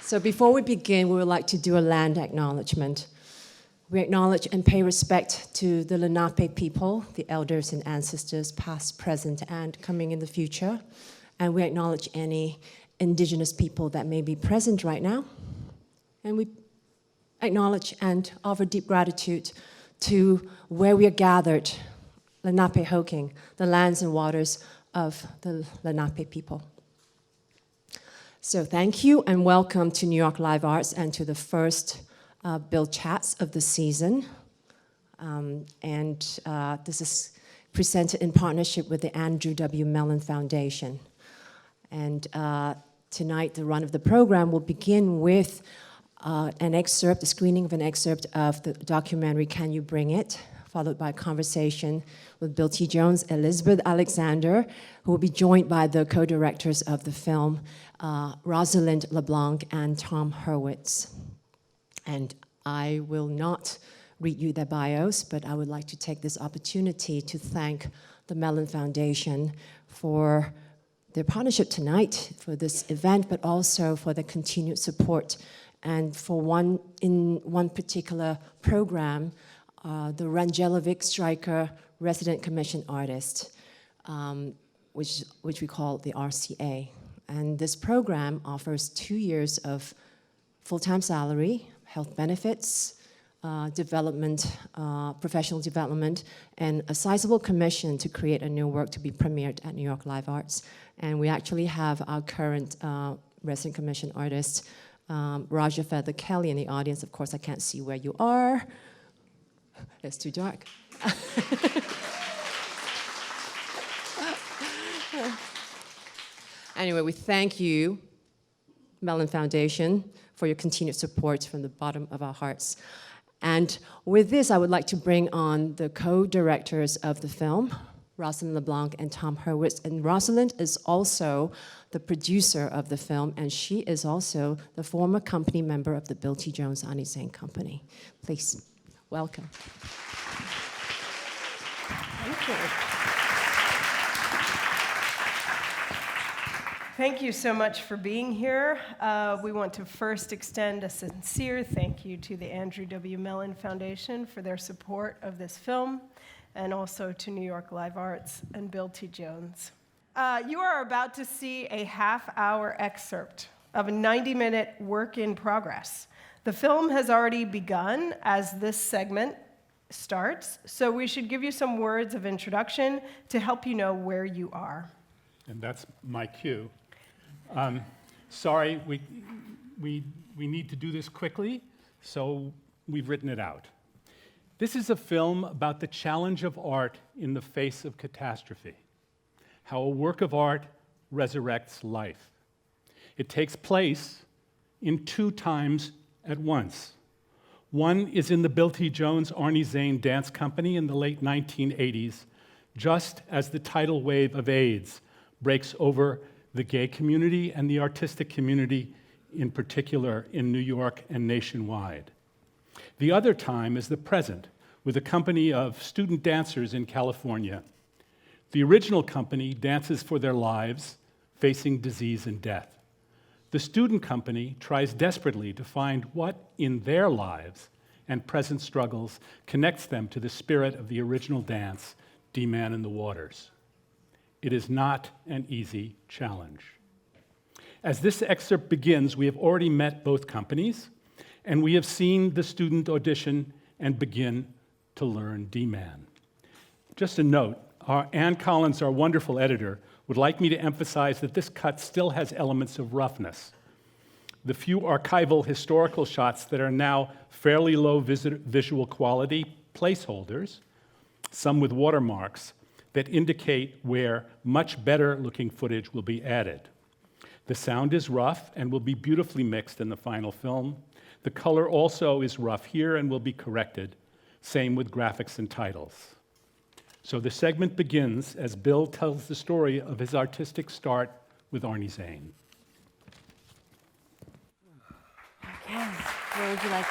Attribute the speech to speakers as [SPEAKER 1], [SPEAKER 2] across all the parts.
[SPEAKER 1] So before we begin, we would like to do a land acknowledgement. We acknowledge and pay respect to the Lenape people, the elders and ancestors, past, present, and coming in the future. And we acknowledge any indigenous people that may be present right now. And we acknowledge and offer deep gratitude to where we are gathered, Lenapehoking, the lands and waters of the Lenape people. So thank you and welcome to New York Live Arts and to the first Bill Chats of the season. This is presented in partnership with the Andrew W. Mellon Foundation. And tonight, the run of the program will begin with a screening of an excerpt of the documentary, Can You Bring It?, followed by a conversation with Bill T. Jones, Elizabeth Alexander, who will be joined by the co-directors of the film, Rosalind LeBlanc and Tom Hurwitz. And I will not read you their bios, but I would like to take this opportunity to thank the Mellon Foundation for their partnership tonight for this event, but also for the continued support. And for one particular program, the Rangelovic Stryker Resident Commission Artist, which we call the RCA. And this program offers 2 years of full-time salary, health benefits, development, professional development, and a sizable commission to create a new work to be premiered at New York Live Arts. And we actually have our current resident commission artist, Raja Feather Kelly, in the audience. Of course, I can't see where you are. It's too dark. Anyway, we thank you, Mellon Foundation, for your continued support from the bottom of our hearts. And with this, I would like to bring on the co-directors of the film, Rosalind LeBlanc and Tom Hurwitz. And Rosalind is also the producer of the film, and she is also the former company member of the Bill T. Jones Ani Zane Company. Please, welcome.
[SPEAKER 2] Thank you. Thank you so much for being here. We want to first extend a sincere thank you to the Andrew W. Mellon Foundation for their support of this film, and also to New York Live Arts and Bill T. Jones. You are about to see a half-hour excerpt of a 90-minute work in progress. The film has already begun as this segment starts, so we should give you some words of introduction to help you know where you are.
[SPEAKER 3] And that's my cue. Sorry, we need to do this quickly, so we've written it out. This is a film about the challenge of art in the face of catastrophe, how a work of art resurrects life. It takes place in 2 times at once. One is in the Bill T. Jones Arnie Zane Dance Company in the late 1980s, just as the tidal wave of AIDS breaks over the gay community and the artistic community in particular in New York and nationwide. The other time is the present, with a company of student dancers in California. The original company dances for their lives, facing disease and death. The student company tries desperately to find what in their lives and present struggles connects them to the spirit of the original dance, D-Man in the Waters. It is not an easy challenge. As this excerpt begins, we have already met both companies, and we have seen the student audition and begin to learn D-Man. Just a note, Ann Collins, our wonderful editor, would like me to emphasize that this cut still has elements of roughness. The few archival historical shots that are now fairly low visual quality placeholders, some with watermarks, that indicate where much better looking footage will be added. The sound is rough and will be beautifully mixed in the final film. The color also is rough here and will be corrected. Same with graphics and titles. So the segment begins as Bill tells the story of his artistic start with Arnie Zane.
[SPEAKER 1] Okay, where would you like?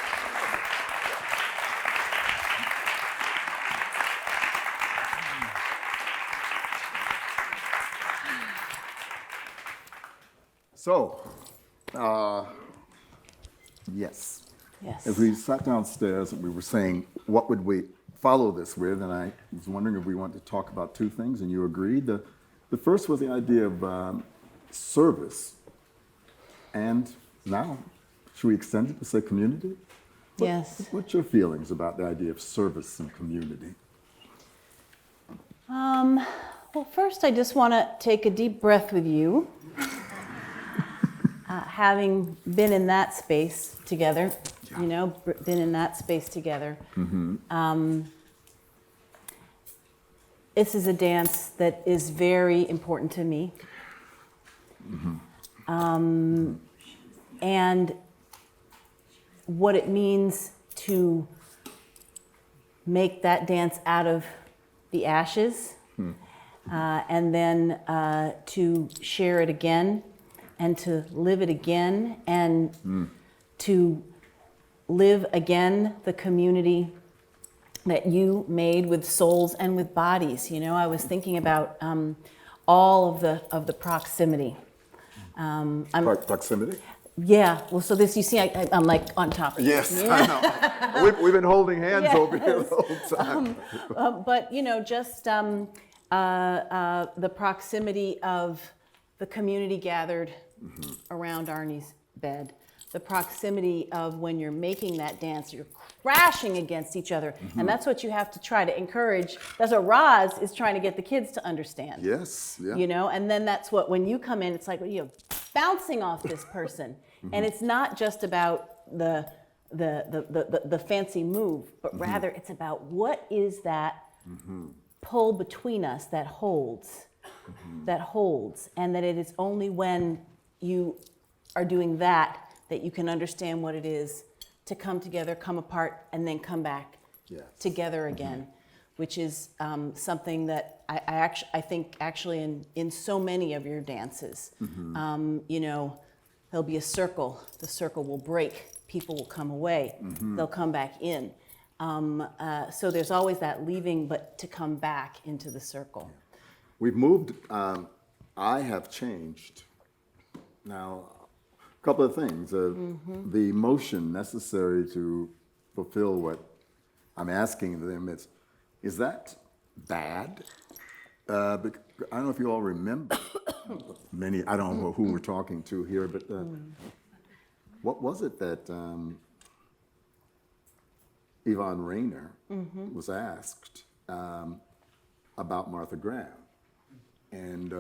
[SPEAKER 4] So, Yes.
[SPEAKER 5] Yes.
[SPEAKER 4] As we sat downstairs and we were saying, what would we follow this with? And I was wondering if we wanted to talk about two things, and you agreed. The first was the idea of service. And now, should we extend it to say community?
[SPEAKER 5] Yes.
[SPEAKER 4] What's your feelings about the idea of service and community?
[SPEAKER 5] Well, first, I just want to take a deep breath with you. Having been in that space together, been in that space together. This is a dance that is very important to me. And what it means to make that dance out of the ashes, and then to share it again, and to live it again, and to live again the community that you made with souls and with bodies. I was thinking about all of the proximity.
[SPEAKER 4] Proximity?
[SPEAKER 5] Yeah. Well, so this, you see, I'm like on top of it.
[SPEAKER 4] Yes, I know. We've been holding hands over here the whole time.
[SPEAKER 5] But just the proximity of the community gathered around Arnie's bed, the proximity of when you're making that dance, you're crashing against each other, and that's what you have to try to encourage. That's what Roz is trying to get the kids to understand.
[SPEAKER 4] Yes, yeah.
[SPEAKER 5] And then that's what, when you come in, it's like bouncing off this person, and it's not just about the fancy move, but rather it's about what is that pull between us that holds, and that it is only when you are doing that you can understand what it is to come together, come apart, and then come back together again, which is something that I think actually in so many of your dances, there'll be a circle, the circle will break, people will come away, they'll come back in. So there's always that leaving, but to come back into the circle.
[SPEAKER 4] We've moved, I have changed. Now, a couple of things. The emotion necessary to fulfill what I'm asking them is that bad? I don't know if you all remember, I don't know who we're talking to here, but what was it that Yvonne Rainer was asked about Martha Graham? And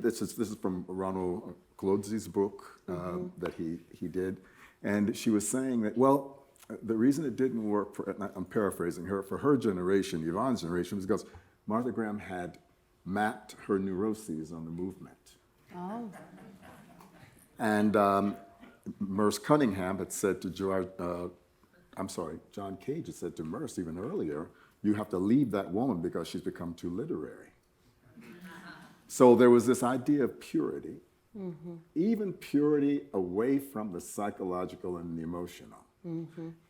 [SPEAKER 4] this is from Ronald Golodzy's book that he did, and she was saying that, well, the reason it didn't work I'm paraphrasing her, for her generation, Yvonne's generation, was because Martha Graham had mapped her neuroses on the movement.
[SPEAKER 5] Oh.
[SPEAKER 4] And Merce Cunningham had said to John Cage had said to Merce even earlier, you have to leave that woman because she's become too literary. So there was this idea of purity, even purity away from the psychological and the emotional.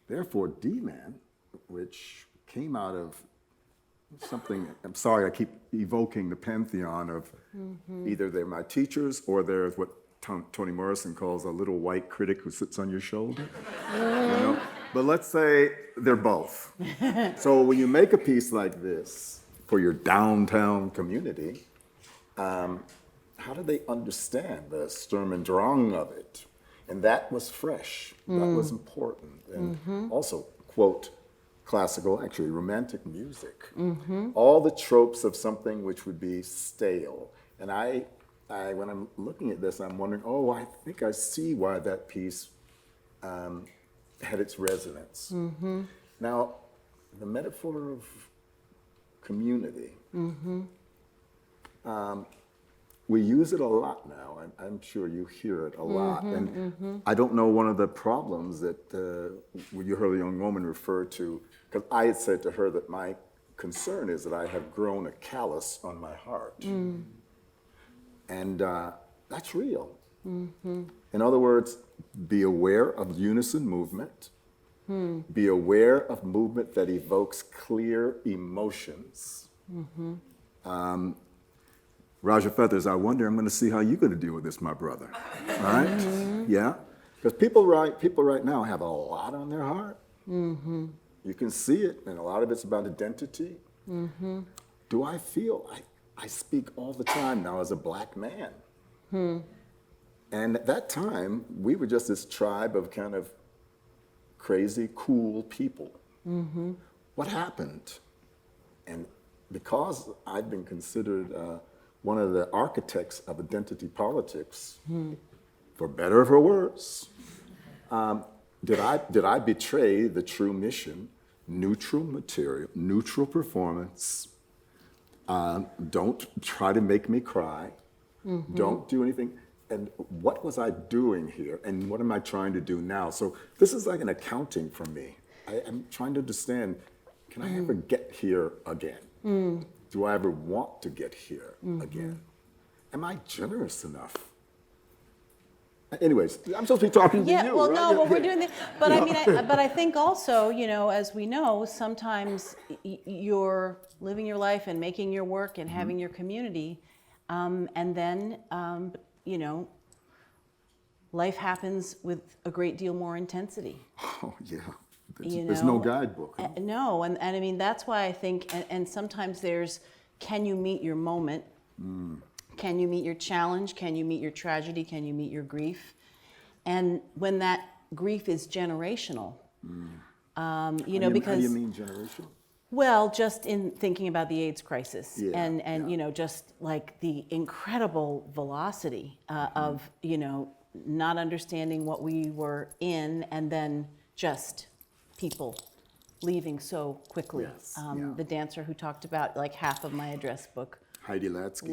[SPEAKER 4] Therefore, D-Man, which came out of something, I'm sorry, I keep evoking the pantheon of either they're my teachers or they're what Toni Morrison calls a little white critic who sits on your shoulder. But let's say they're both. So when you make a piece like this for your downtown community, how do they understand the Sturm und Drang of it? And that was fresh, that was important. And also, quote, classical, actually romantic music. All the tropes of something which would be stale. And I when I'm looking at this, I'm wondering, I think I see why that piece had its resonance. Now, the metaphor of community, we use it a lot now. I'm sure you hear it a lot. And I don't know, one of the problems that you heard a young woman refer to, because I had said to her that my concern is that I have grown a callus on my heart. And that's real. In other words, be aware of unison movement. Be aware of movement that evokes clear emotions. Raja Feathers, I'm going to see how you're going to deal with this, my brother. All right? Yeah? Because people right now have a lot on their heart. You can see it, and a lot of it's about identity. Do I feel I speak all the time now as a black man? And at that time, we were just this tribe of kind of crazy, cool people. What happened? And because I've been considered one of the architects of identity politics, for better or for worse, did I betray the true mission? Neutral material, neutral performance. Don't try to make me cry. Don't do anything. And what was I doing here? And what am I trying to do now? So this is like an accounting for me. I'm trying to understand, can I ever get here again? Do I ever want to get here again? Am I generous enough? Anyways, I'm supposed to be talking to you,
[SPEAKER 5] Yeah, well,
[SPEAKER 4] right?
[SPEAKER 5] no, but we're doing this. But I mean, but I think also, as we know, sometimes you're living your life and making your work and having your community, and then, life happens with a great deal more intensity.
[SPEAKER 4] Oh, yeah. There's no guidebook. Huh?
[SPEAKER 5] No, and I mean, that's why I think, and sometimes can you meet your moment? Can you meet your challenge? Can you meet your tragedy? Can you meet your grief? And when that grief is generational, because... How do you mean generational? Well, just in thinking about the AIDS crisis and just like the incredible velocity of, not understanding what we were in and then just people leaving so quickly.
[SPEAKER 4] Yes,
[SPEAKER 5] The dancer who talked about like half of my address book
[SPEAKER 4] Heidi Latsky,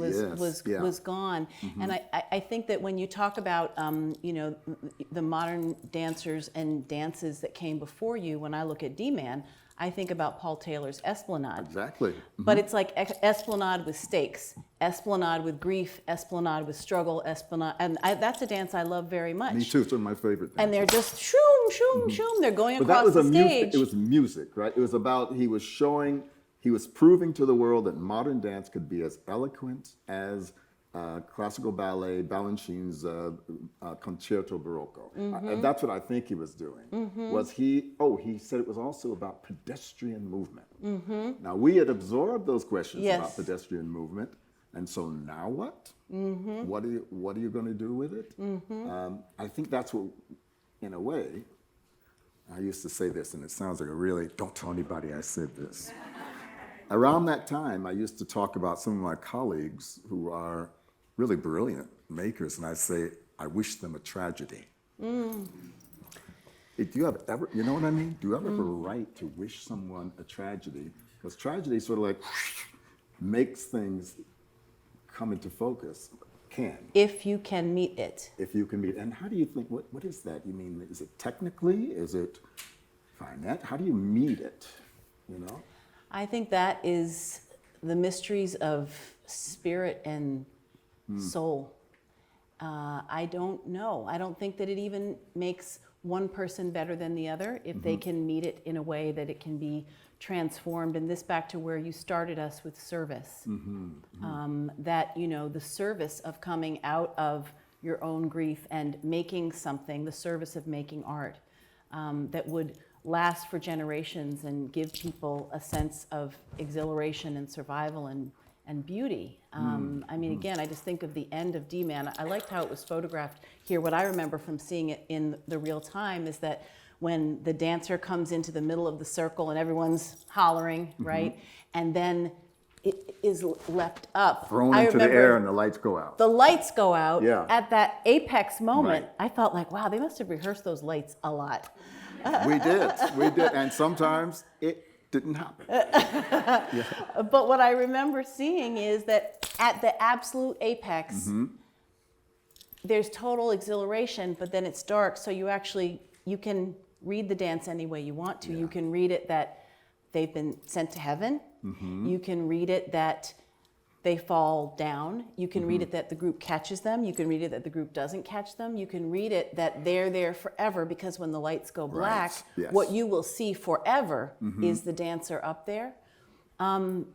[SPEAKER 5] was gone. And I think that when you talk about, the modern dancers and dances that came before you, when I look at D-Man, I think about Paul Taylor's Esplanade.
[SPEAKER 4] Exactly.
[SPEAKER 5] But it's like Esplanade with stakes, Esplanade with grief, Esplanade with struggle, Esplanade. And that's a dance I love very much.
[SPEAKER 4] Me too, it's one of my favorite dances.
[SPEAKER 5] And they're just shoom, shoom, shoom. They're going
[SPEAKER 4] But that
[SPEAKER 5] across
[SPEAKER 4] was
[SPEAKER 5] the stage.
[SPEAKER 4] It was music, right? It was about, he was proving to the world that modern dance could be as eloquent as classical ballet, Balanchine's Concerto Barocco. And that's what I think he was doing. He said it was also about pedestrian movement. Now, we had absorbed those questions about pedestrian movement, and so now what? What are you going to do with it? I think that's what, in a way, I used to say this, and it sounds like don't tell anybody I said this. Around that time, I used to talk about some of my colleagues who are really brilliant makers, and I say, I wish them a tragedy. Do you ever, you know what I mean? Do you ever have a right to wish someone a tragedy? Because tragedy sort of like makes things come into focus.
[SPEAKER 5] If you can meet it.
[SPEAKER 4] If you can meet, and how do you think, what is that? You mean, is it technically? Is it finance? How do you meet it,
[SPEAKER 5] I think that is the mysteries of spirit and soul. I don't know. I don't think that it even makes one person better than the other if they can meet it in a way that it can be transformed. And this back to where you started us with service. That, the service of coming out of your own grief and making something, the service of making art that would last for generations and give people a sense of exhilaration and survival and beauty. I mean, again, I just think of the end of D-Man. I liked how it was photographed here. What I remember from seeing it in the real time is that when the dancer comes into the middle of the circle and everyone's hollering, right? And then it is leapt up.
[SPEAKER 4] Thrown into the air and the lights go out.
[SPEAKER 5] The lights go out.
[SPEAKER 4] Yeah.
[SPEAKER 5] At that apex moment,
[SPEAKER 4] Right.
[SPEAKER 5] I felt like, wow, they must have rehearsed those lights a lot.
[SPEAKER 4] We did, and sometimes it didn't happen.
[SPEAKER 5] But what I remember seeing is that at the absolute apex, there's total exhilaration, but then it's dark, so you can read the dance any way you want to. You can read it that they've been sent to heaven. You can read it that they fall down. You can read it that the group catches them. You can read it that the group doesn't catch them. You can read it that they're there forever, because when the lights go black,
[SPEAKER 4] Yes.
[SPEAKER 5] what you will see forever is the dancer up there.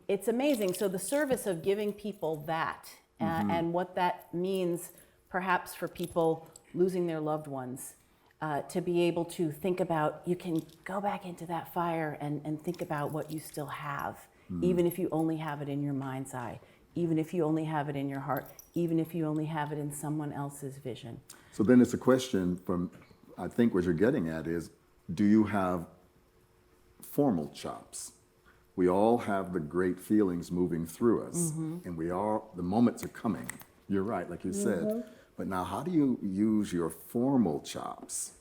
[SPEAKER 5] It's amazing. So the service of giving people that and what that means perhaps for people losing their loved ones to be able to think about, you can go back into that fire and think about what you still have, even if you only have it in your mind's eye, even if you only have it in your heart, even if you only have it in someone else's vision.
[SPEAKER 4] So then it's a question from, I think what you're getting at is, do you have formal chops? We all have the great feelings moving through us, and the moments are coming. You're right, like you said. But now, how do you use your formal chops?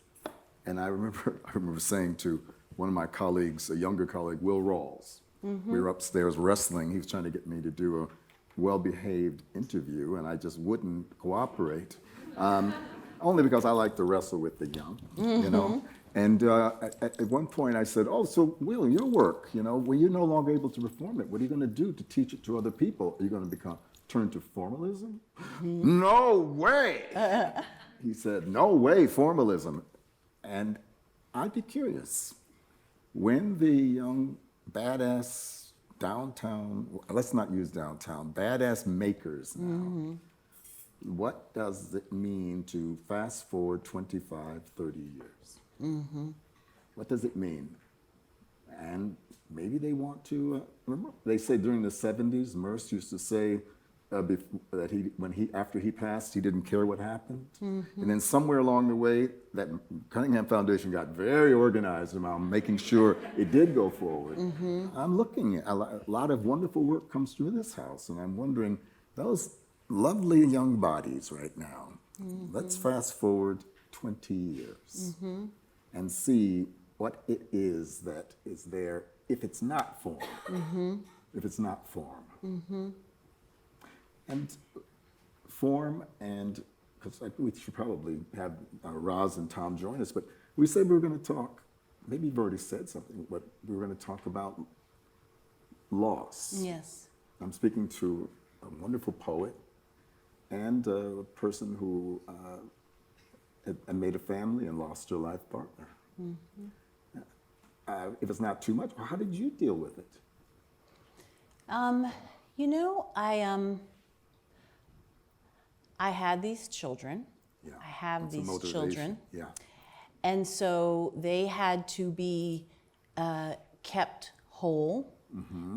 [SPEAKER 4] And I remember saying to one of my colleagues, a younger colleague, Will Rawls, we were upstairs wrestling. He was trying to get me to do a well-behaved interview, and I just wouldn't cooperate. Only because I like to wrestle with the young, you know. And at one point I said, "Oh, so Will, your work, when you're no longer able to perform it, what are you going to do to teach it to other people? Are you going to turn to formalism?" "No way!" He said, "No way, formalism." And I'd be curious, when the young badass downtown, let's not use downtown, badass makers now, what does it mean to fast forward 25, 30 years? What does it mean? And maybe they want to, remember, they say during the 70s, Merce used to say that after he passed, he didn't care what happened. And then somewhere along the way, that Cunningham Foundation got very organized around making sure it did go forward. I'm looking at a lot of wonderful work comes through this house, and I'm wondering, those lovely young bodies right now, let's fast forward 20 years and see what it is that is there if it's not form. If it's not form. And form, and because we should probably have Roz and Tom join us, but we said we were going to talk, maybe you've already said something, but we were going to talk about loss.
[SPEAKER 5] Yes.
[SPEAKER 4] I'm speaking to a wonderful poet and a person who had made a family and lost her life partner. If it's not too much, how did you deal with it?
[SPEAKER 5] I had these children.
[SPEAKER 4] Yeah,
[SPEAKER 5] I have
[SPEAKER 4] that's a
[SPEAKER 5] these
[SPEAKER 4] motivation.
[SPEAKER 5] children.
[SPEAKER 4] Yeah.
[SPEAKER 5] And so they had to be kept whole.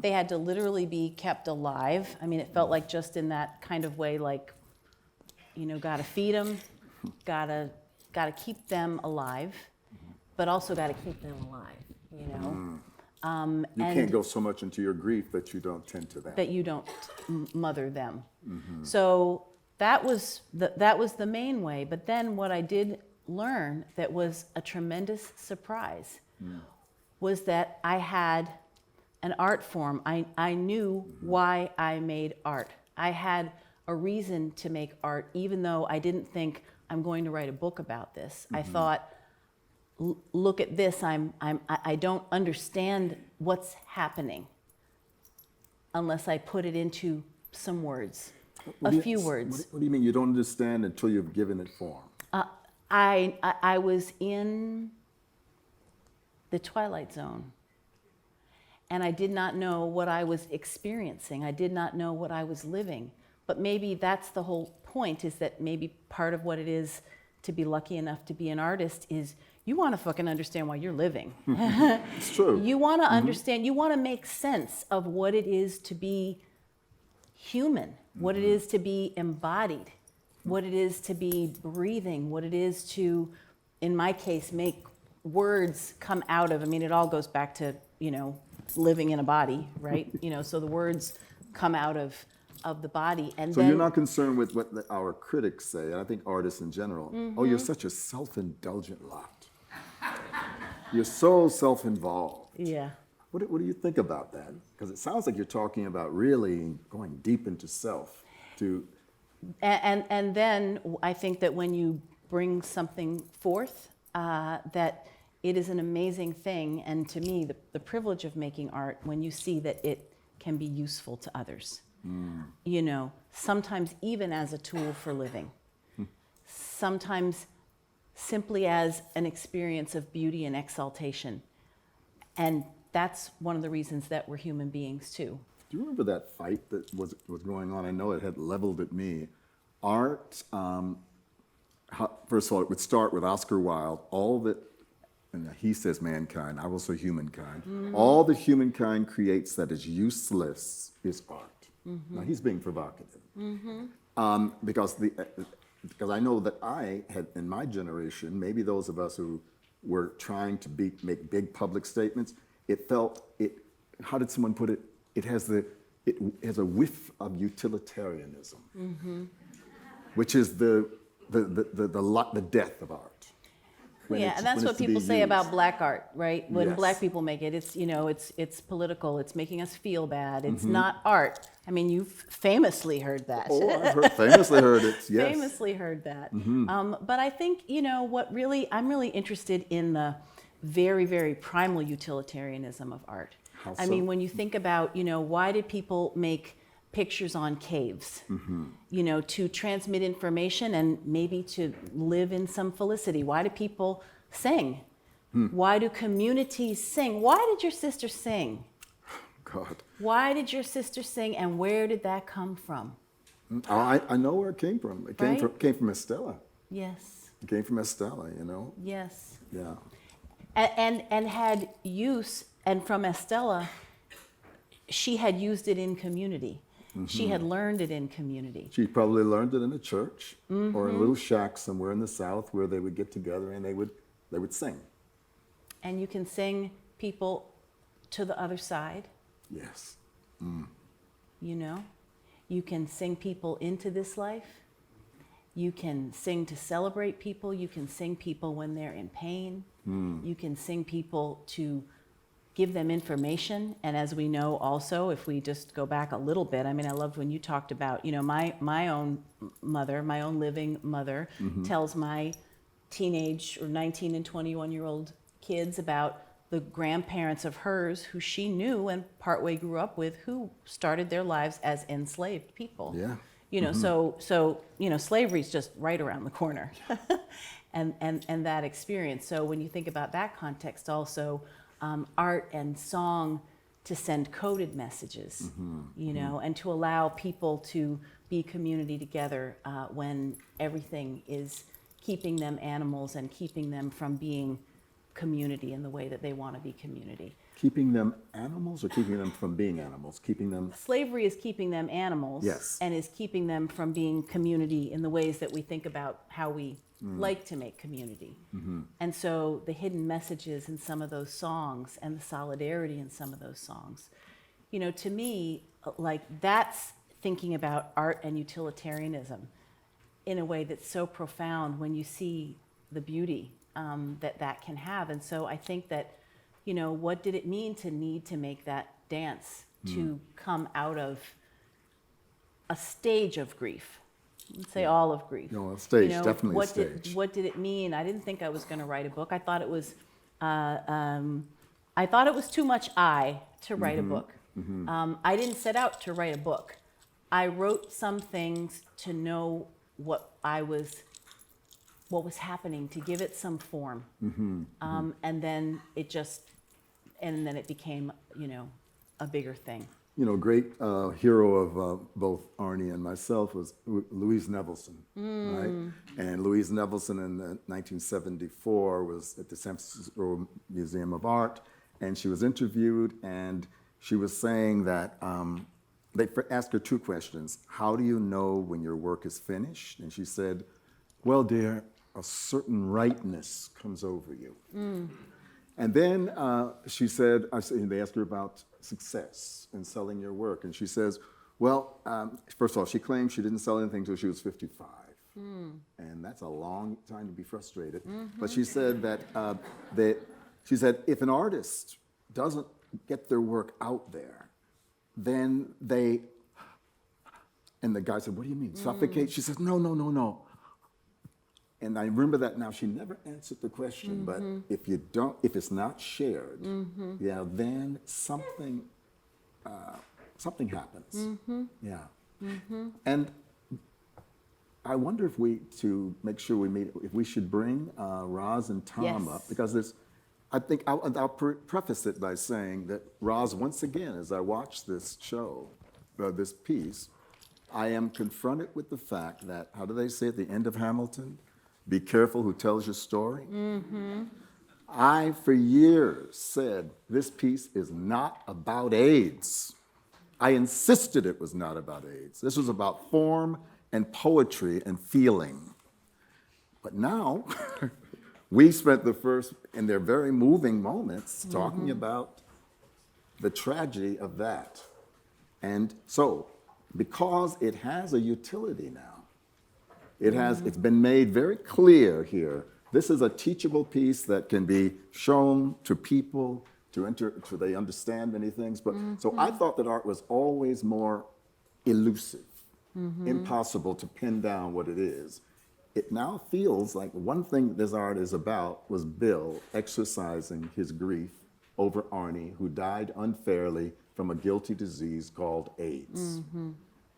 [SPEAKER 5] They had to literally be kept alive. I mean, it felt like just in that kind of way, like, gotta feed them, gotta keep them alive, but also gotta keep them alive,
[SPEAKER 4] You can't go so much into your grief that you don't tend to that.
[SPEAKER 5] that you don't mother them. So that was the main way. But then what I did learn that was a tremendous surprise was that I had an art form. I knew why I made art. I had a reason to make art, even though I didn't think I'm going to write a book about this. I thought, look at this. I don't understand what's happening unless I put it into some words, a few words.
[SPEAKER 4] What do you mean you don't understand until you've given it form?
[SPEAKER 5] I was in the twilight zone, and I did not know what I was experiencing. I did not know what I was living. But maybe that's the whole point, is that maybe part of what it is to be lucky enough to be an artist is you want to fucking understand why you're living.
[SPEAKER 4] It's true.
[SPEAKER 5] You want to understand, you want to make sense of what it is to be human, what it is to be embodied, what it is to be breathing, what it is to, in my case, make words come out of. I mean, it all goes back to, living in a body, right? So the words come out of the body. And
[SPEAKER 4] So
[SPEAKER 5] then,
[SPEAKER 4] you're not concerned with what our critics say, and I think artists in general. Oh, you're such a self-indulgent lot. You're so self-involved.
[SPEAKER 5] yeah.
[SPEAKER 4] What do you think about that? Because it sounds like you're talking about really going deep into self.
[SPEAKER 5] And then I think that when you bring something forth, that it is an amazing thing. And to me, the privilege of making art, when you see that it can be useful to others. Sometimes even as a tool for living, sometimes simply as an experience of beauty and exaltation. And that's one of the reasons that we're human beings too.
[SPEAKER 4] Do you remember that fight that was going on? I know it had leveled at me. Art first of all, it would start with Oscar Wilde. All that, and he says mankind, I will say humankind. All that humankind creates that is useless is art. Now, he's being provocative. Because I know that I had, in my generation, maybe those of us who were trying to make big public statements, how did someone put it? It has a whiff of utilitarianism, which is the death of art.
[SPEAKER 5] Yeah, and that's
[SPEAKER 4] when
[SPEAKER 5] what
[SPEAKER 4] it's to
[SPEAKER 5] people
[SPEAKER 4] be
[SPEAKER 5] say
[SPEAKER 4] used.
[SPEAKER 5] about black art, right? When
[SPEAKER 4] Yes.
[SPEAKER 5] black people make it, it's political. It's making us feel bad. It's not art. I mean, you've famously heard that.
[SPEAKER 4] Oh, I've famously heard it, yes.
[SPEAKER 5] Famously heard that. But I think, I'm really interested in the very, very primal utilitarianism of art.
[SPEAKER 4] How
[SPEAKER 5] I
[SPEAKER 4] so?
[SPEAKER 5] mean, when you think about, why did people make pictures on caves? To transmit information and maybe to live in some felicity. Why do people sing? Why do communities sing? Why did your sister sing?
[SPEAKER 4] God.
[SPEAKER 5] Why did your sister sing, and where did that come from?
[SPEAKER 4] I know where it came from. It came
[SPEAKER 5] Right?
[SPEAKER 4] came from Estella.
[SPEAKER 5] Yes,
[SPEAKER 4] It came from Estella,
[SPEAKER 5] yes.
[SPEAKER 4] Yeah.
[SPEAKER 5] And had use, and from Estella, she had used it in community. She had learned it in community.
[SPEAKER 4] She probably learned it in a church or in a little shack somewhere in the South where they would get together and they would sing.
[SPEAKER 5] And you can sing people to the other side,
[SPEAKER 4] Yes.
[SPEAKER 5] You can sing people into this life. You can sing to celebrate people. You can sing people when they're in pain. You can sing people to give them information. And as we know also, if we just go back a little bit, I mean, I loved when you talked about, my own mother, my own living mother, tells my teenage or 19 and 21-year-old kids about the grandparents of hers who she knew and partway grew up with, who started their lives as enslaved people.
[SPEAKER 4] Yeah.
[SPEAKER 5] So slavery's just right around the corner. and that experience. So when you think about that context also, art and song to send coded messages, and to allow people to be community together when everything is keeping them animals and keeping them from being community in the way that they want to be community.
[SPEAKER 4] Keeping them animals or keeping them from being animals? Keeping them.
[SPEAKER 5] Slavery is keeping them animals,
[SPEAKER 4] Yes.
[SPEAKER 5] and is keeping them from being community in the ways that we think about how we like to make community. And so the hidden messages in some of those songs and the solidarity in some of those songs, to me, like that's thinking about art and utilitarianism in a way that's so profound when you see the beauty that can have. And so I think that, what did it mean to need to make that dance to come out of a stage of grief? Let's say all of grief.
[SPEAKER 4] No, a stage, definitely a stage.
[SPEAKER 5] What did it mean? I didn't think I was going to write a book. I thought it was too much to write a book. I didn't set out to write a book. I wrote some things to know what was happening, to give it some form. And then it became, a bigger thing.
[SPEAKER 4] Great hero of both Arnie and myself was Louise Nevelson, right? And Louise Nevelson in 1974 was at the San Francisco Museum of Art, and she was interviewed, and she was saying that they asked her two questions. How do you know when your work is finished? And she said, well, dear, a certain rightness comes over you. And then she said, they asked her about success in selling your work. And she says, well, first of all, she claimed she didn't sell anything until she was 55. And that's a long time to be frustrated. But she said she said, if an artist doesn't get their work out there, then and the guy said, what do you mean, suffocate? She says, no. And I remember that now. She never answered the question, but if it's not shared, then something happens. Yeah. And I wonder if we should bring Roz and Tom
[SPEAKER 5] Yes.
[SPEAKER 4] up, because I think I'll preface it by saying that Roz, once again, as I watch this show, this piece, I am confronted with the fact that, how do they say at the end of Hamilton? Be careful who tells your story. I, for years, said this piece is not about AIDS. I insisted it was not about AIDS. This was about form and poetry and feeling. But now, we spent the first, in their very moving moments, talking about the tragedy of that. And so, because it has a utility now, it's been made very clear here. This is a teachable piece that can be shown to people so they understand many things. But so I thought that art was always more elusive, impossible to pin down what it is. It now feels like one thing this art is about was Bill exercising his grief over Arnie, who died unfairly from a guilty disease called AIDS.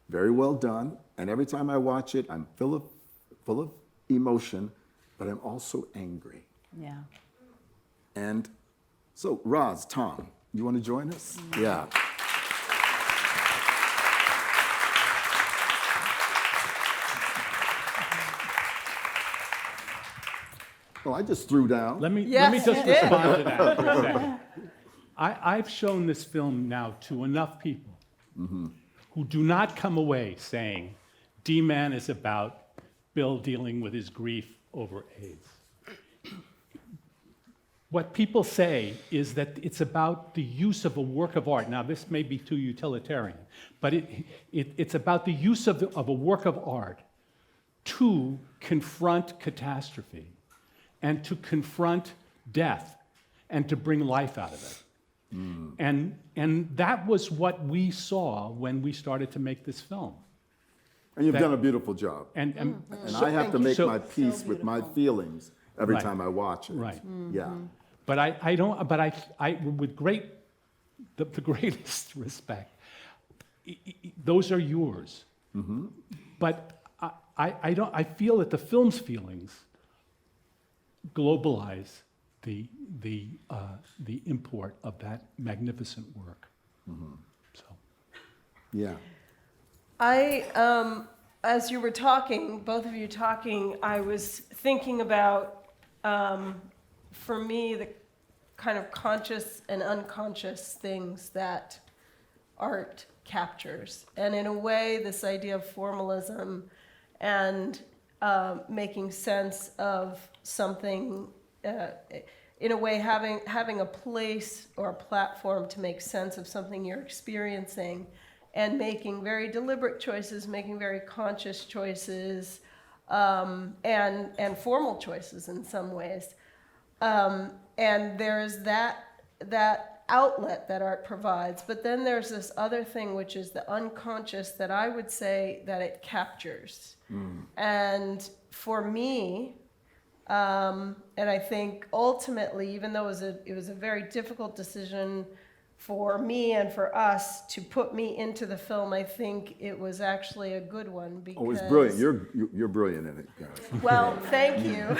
[SPEAKER 4] Very well done. And every time I watch it, I'm full of emotion, but I'm also angry.
[SPEAKER 5] Yeah.
[SPEAKER 4] And so, Roz, Tom, you want to join us? Yeah. Well, I just threw down.
[SPEAKER 3] Let me
[SPEAKER 2] Yes,
[SPEAKER 3] just
[SPEAKER 2] you did.
[SPEAKER 3] respond to that for a second. I've shown this film now to enough people who do not come away saying, D-Man is about Bill dealing with his grief over AIDS. What people say is that it's about the use of a work of art. Now, this may be too utilitarian, but it's about the use of a work of art to confront catastrophe and to confront death and to bring life out of it. And that was what we saw when we started to make this film.
[SPEAKER 4] And you've done a beautiful job.
[SPEAKER 3] And
[SPEAKER 4] And I have to make
[SPEAKER 3] So-
[SPEAKER 4] my peace with my feelings every
[SPEAKER 3] Right.
[SPEAKER 4] time I watch it.
[SPEAKER 3] Right.
[SPEAKER 4] Yeah.
[SPEAKER 3] But I don't, but I with the greatest respect, those are yours. But I feel that the film's feelings globalize the import of that magnificent work. So.
[SPEAKER 4] Yeah.
[SPEAKER 2] As you were talking, both of you talking, I was thinking about, for me, the kind of conscious and unconscious things that art captures. And in a way, this idea of formalism and making sense of something, in a way, having a place or a platform to make sense of something you're experiencing, and making very deliberate choices, making very conscious choices, and formal choices in some ways. And there's that outlet that art provides, but then there's this other thing, which is the unconscious, that I would say that it captures. And for me, and I think ultimately, even though it was a very difficult decision for me and for us to put me into the film, I think it was actually a good one, because
[SPEAKER 4] Oh, it's brilliant. You're brilliant in it, guys.
[SPEAKER 2] well, thank you.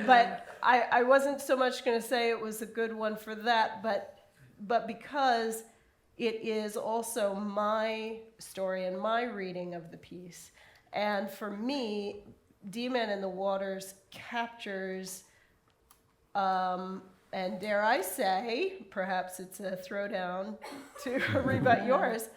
[SPEAKER 2] But I wasn't so much going to say it was a good one for that, but because it is also my story and my reading of the piece. And for me, D-Man in the Waters captures, and dare I say, perhaps it's a throwdown to rebut yours,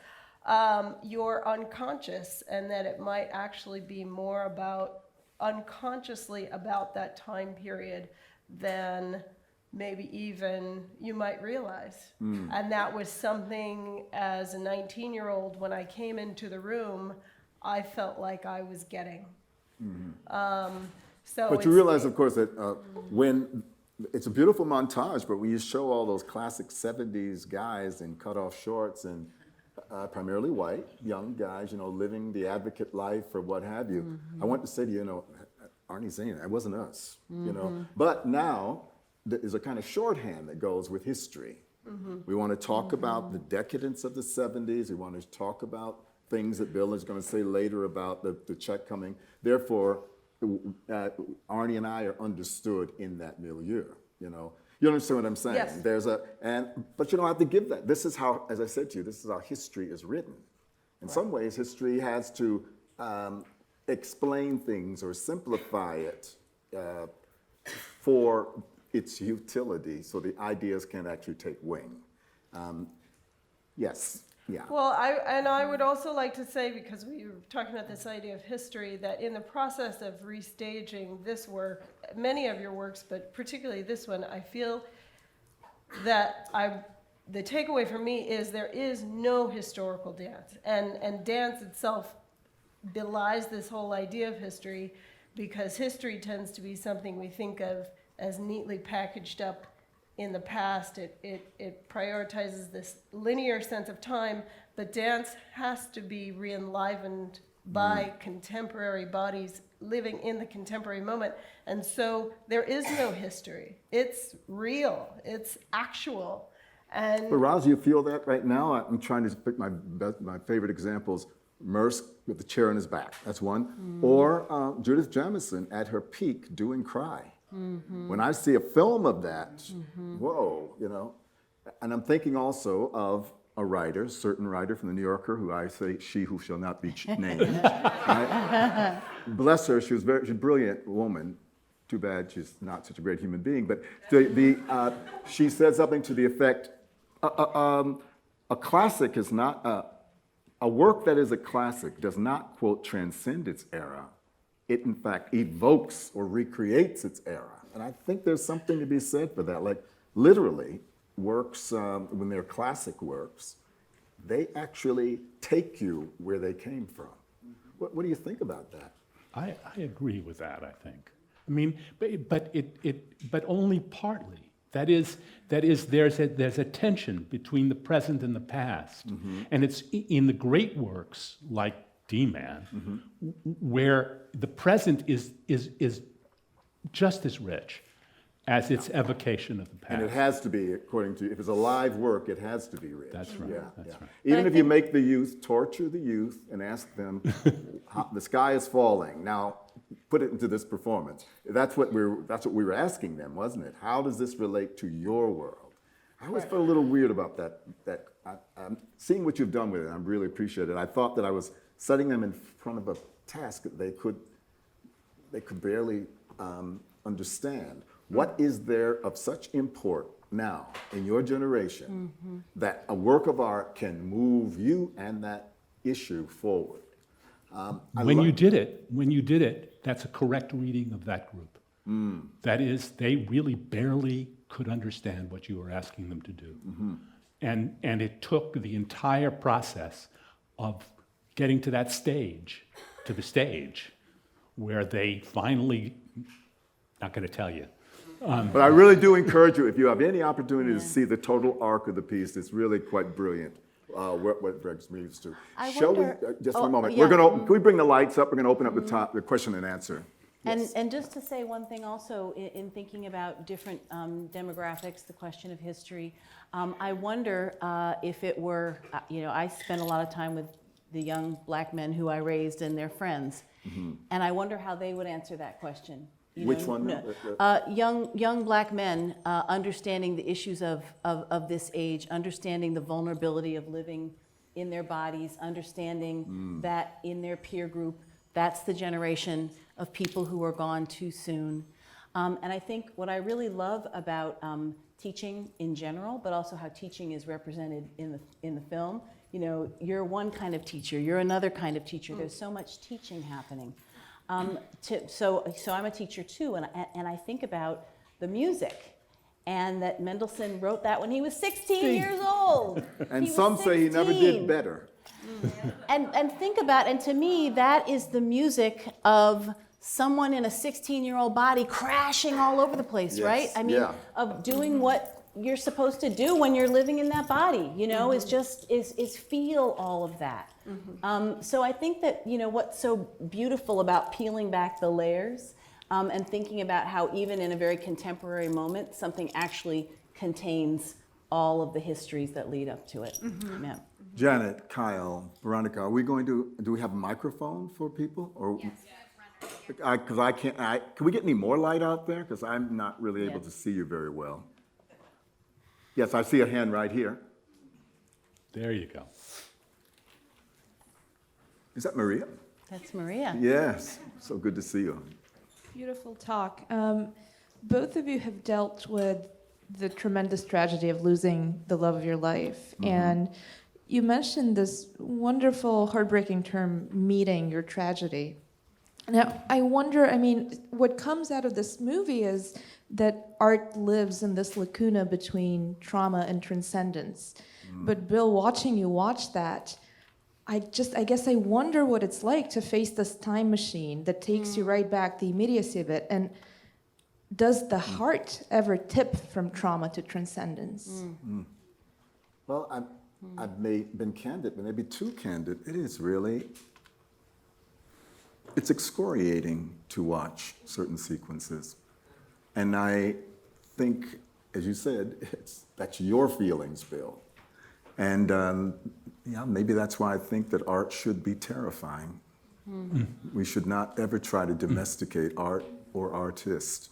[SPEAKER 2] your unconscious, and that it might actually be more about unconsciously about that time period than maybe even you might realize. And that was something, as a 19-year-old, when I came into the room, I felt like I was getting. So
[SPEAKER 4] But you realize, of course, that when it's a beautiful montage, but when you show all those classic 70s guys in cut-off shorts and primarily white, young guys, living the advocate life or what have you, I want to say to you, Arnie Zane, that wasn't us, But now there's a kind of shorthand that goes with history. We want to talk about the decadence of the 70s. We want to talk about things that Bill is going to say later about the check coming. Therefore, Arnie and I are understood in that milieu, You understand what I'm saying?
[SPEAKER 2] Yes.
[SPEAKER 4] But I have to give that. This is how, as I said to you, this is how history is written. In some ways, history has to explain things or simplify it uh, for its utility, so the ideas can actually take wing. Yes, yeah.
[SPEAKER 2] Well, I would also like to say, because we were talking about this idea of history, that in the process of restaging this work, many of your works, but particularly this one, I feel that the takeaway for me is there is no historical dance. And dance itself belies this whole idea of history, because history tends to be something we think of as neatly packaged up in the past. It prioritizes this linear sense of time, but dance has to be re-enlivened by contemporary bodies living in the contemporary moment. And so there is no history. It's real, it's actual. And
[SPEAKER 4] But Roz, you feel that right now? I'm trying to pick my favorite examples. Merce with the chair on his back, that's one. Or Judith Jamison at her peak doing Cry. When I see a film of that, whoa, you know. And I'm thinking also of a writer, certain writer from the New Yorker, who I say, she who shall not be named. Right? Bless her, she's a brilliant woman. Too bad she's not such a great human being. But she said something to the effect, a classic is not, a work that is a classic does not, quote, transcend its era. It, in fact, evokes or recreates its era. And I think there's something to be said for that. Like, literally, works, when they're classic works, they actually take you where they came from. What do you think about that?
[SPEAKER 3] I agree with that, I think. I mean, but only partly. That is, there's a tension between the present and the past. And it's in the great works, like D-Man, where the present is just as rich as its evocation of the past.
[SPEAKER 4] And it has to be, according to, if it's a live work, it has to be rich.
[SPEAKER 3] That's right,
[SPEAKER 4] Yeah,
[SPEAKER 3] that's
[SPEAKER 4] yeah.
[SPEAKER 3] right.
[SPEAKER 4] Even if you make the youth, torture the youth and ask them, the sky is falling. Now, put it into this performance. That's what we were asking them, wasn't it? How does this relate to your world? I always felt a little weird about that. I'm seeing what you've done with it, I really appreciate it. I thought that I was setting them in front of a task that they could barely understand. What is there of such import now in your generation that a work of art can move you and that issue forward?
[SPEAKER 3] When you did it, that's a correct reading of that group. That is, they really barely could understand what you were asking them to do. And it took the entire process of getting to that stage, to the stage, where they finally, not going to tell you.
[SPEAKER 4] But I really do encourage you, if you have any opportunity to see the total arc of the piece, it's really quite brilliant. What Greg moves to.
[SPEAKER 5] I
[SPEAKER 4] Shall
[SPEAKER 5] wonder-
[SPEAKER 4] we, just for a moment,
[SPEAKER 5] yeah.
[SPEAKER 4] can we bring the lights up? We're going to open up the top, the question and answer. Yes.
[SPEAKER 5] And just to say one thing also, in thinking about different demographics, the question of history, I wonder if it were, I spent a lot of time with the young black men who I raised and their friends, and I wonder how they would answer that question.
[SPEAKER 4] Which one?
[SPEAKER 5] Young black men understanding the issues of this age, understanding the vulnerability of living in their bodies, understanding that in their peer group, that's the generation of people who are gone too soon. And I think what I really love about teaching in general, but also how teaching is represented in the film, you're one kind of teacher, you're another kind of teacher. There's so much teaching happening. So I'm a teacher too, and I think about the music, and that Mendelssohn wrote that when he was 16 years old.
[SPEAKER 4] And
[SPEAKER 5] He was
[SPEAKER 4] some say he never
[SPEAKER 5] 16.
[SPEAKER 4] did better.
[SPEAKER 5] And think about, and to me, that is the music of someone in a 16-year-old body crashing all over the place,
[SPEAKER 4] Yes,
[SPEAKER 5] right? I mean,
[SPEAKER 4] yeah.
[SPEAKER 5] of doing what you're supposed to do when you're living in that body, is feel all of that. So I think that, what's so beautiful about peeling back the layers and thinking about how even in a very contemporary moment, something actually contains all of the histories that lead up to it. Yeah.
[SPEAKER 4] Janet, Kyle, Veronica, do we have a microphone for people? Or, yes. Because I can't, can we get any more light out there? Because I'm not really able to see you very well. Yes, I see a hand right here.
[SPEAKER 3] There you go.
[SPEAKER 4] Is that Maria?
[SPEAKER 5] That's Maria.
[SPEAKER 4] Yes, so good to see you.
[SPEAKER 6] Beautiful talk. Both of you have dealt with the tremendous tragedy of losing the love of your life. And you mentioned this wonderful, heartbreaking term, meeting your tragedy. Now, I wonder, I mean, what comes out of this movie is that art lives in this lacuna between trauma and transcendence. But Bill, watching you watch that, I guess I wonder what it's like to face this time machine that takes you right back, the immediacy of it. And does the heart ever tip from trauma to transcendence?
[SPEAKER 4] Well, I've been candid, but maybe too candid. It is really, it's excoriating to watch certain sequences. And I think, as you said, that's your feelings, Bill. And yeah, maybe that's why I think that art should be terrifying. We should not ever try to domesticate art or artists.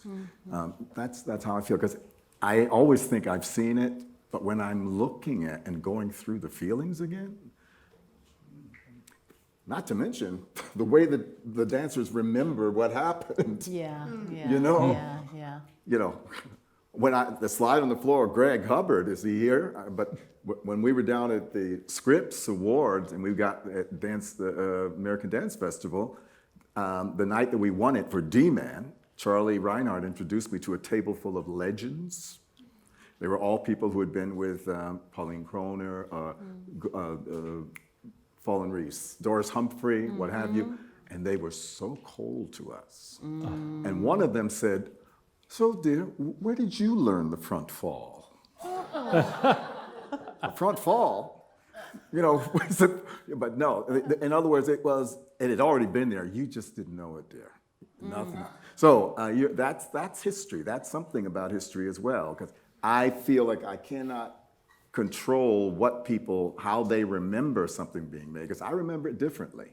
[SPEAKER 4] That's how I feel, because I always think I've seen it, but when I'm looking at and going through the feelings again, not to mention the way that the dancers remember what happened.
[SPEAKER 5] Yeah, yeah.
[SPEAKER 4] You know?
[SPEAKER 5] Yeah.
[SPEAKER 4] You know, when the slide on the floor, Greg Hubbard, is he here? But when we were down at the Scripps Awards and we got at the American Dance Festival, the night that we won it for D-Man, Charlie Reinhardt introduced me to a table full of legends. They were all people who had been with Pauline Kroner, Fallen Reese, Doris Humphrey, what have you, and they were so cold to us. And one of them said, "So dear, where did you learn the front fall?" The front fall? You know, but no, in other words, it had already been there. You just didn't know it, dear. Nothing. So that's history. That's something about history as well, because I feel like I cannot control how they remember something being made, because I remember it differently,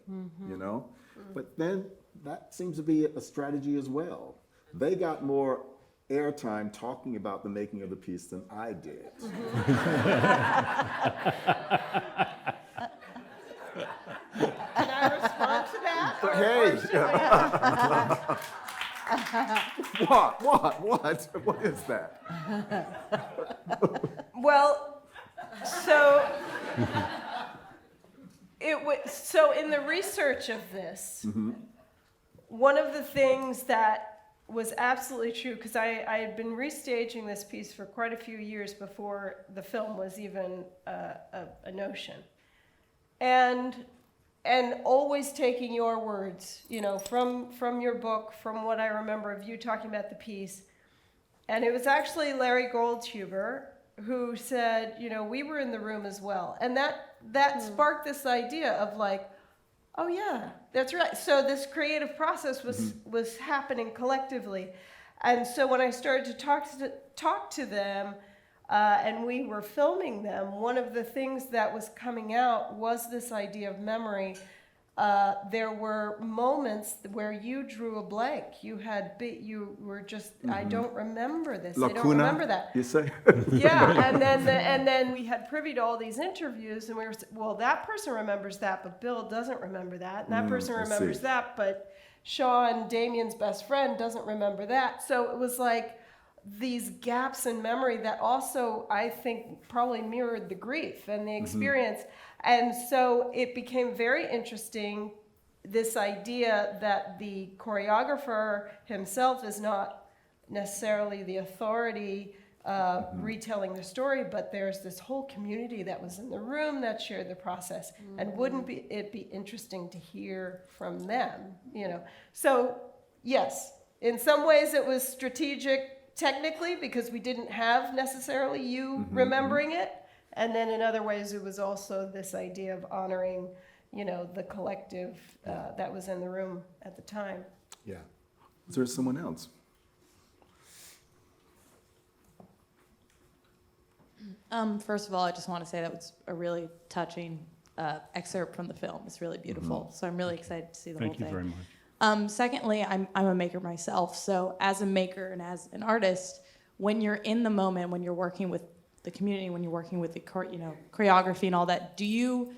[SPEAKER 4] you know? But then that seems to be a strategy as well. They got more airtime talking about the making of the piece than I did.
[SPEAKER 2] Can I respond to that?
[SPEAKER 4] Hey! What is that?
[SPEAKER 2] Well, so so in the research of this, one of the things that was absolutely true, because I had been restaging this piece for quite a few years before the film was even a notion, and always taking your words, you know, from your book, from what I remember of you talking about the piece, and it was actually Larry Goldhuber who said, you know, we were in the room as well, and that sparked this idea of like, oh yeah, that's right. So this creative process was happening collectively, and so when I started to talk to them, and we were filming them, one of the things that was coming out was this idea of memory. There were moments where you drew a blank. You were just, I don't remember this. I don't remember that.
[SPEAKER 4] You say?
[SPEAKER 2] Yeah, and then we had privy to all these interviews, and we were, well, that person remembers that, but Bill doesn't remember that, and that person remembers that, but Sean, Damien's best friend, doesn't remember that. So it was like these gaps in memory that also, I think, probably mirrored the grief and the experience. And so it became very interesting, this idea that the choreographer himself is not necessarily the authority retelling the story, but there's this whole community that was in the room that shared the process. And wouldn't it be interesting to hear from them, you know? So yes, in some ways it was strategic technically, because we didn't have necessarily you remembering it. And then in other ways, it was also this idea of honoring, you know, the collective that was in the room at the time.
[SPEAKER 4] Yeah. Is there someone else?
[SPEAKER 6] First of all, I just want to say that was a really touching excerpt from the film. It's really beautiful. So I'm really excited to see the whole thing.
[SPEAKER 3] Thank you very much.
[SPEAKER 6] Secondly, I'm a maker myself. So as a maker and as an artist, when you're in the moment, when you're working with the community, when you're working with the choreography and all that, do you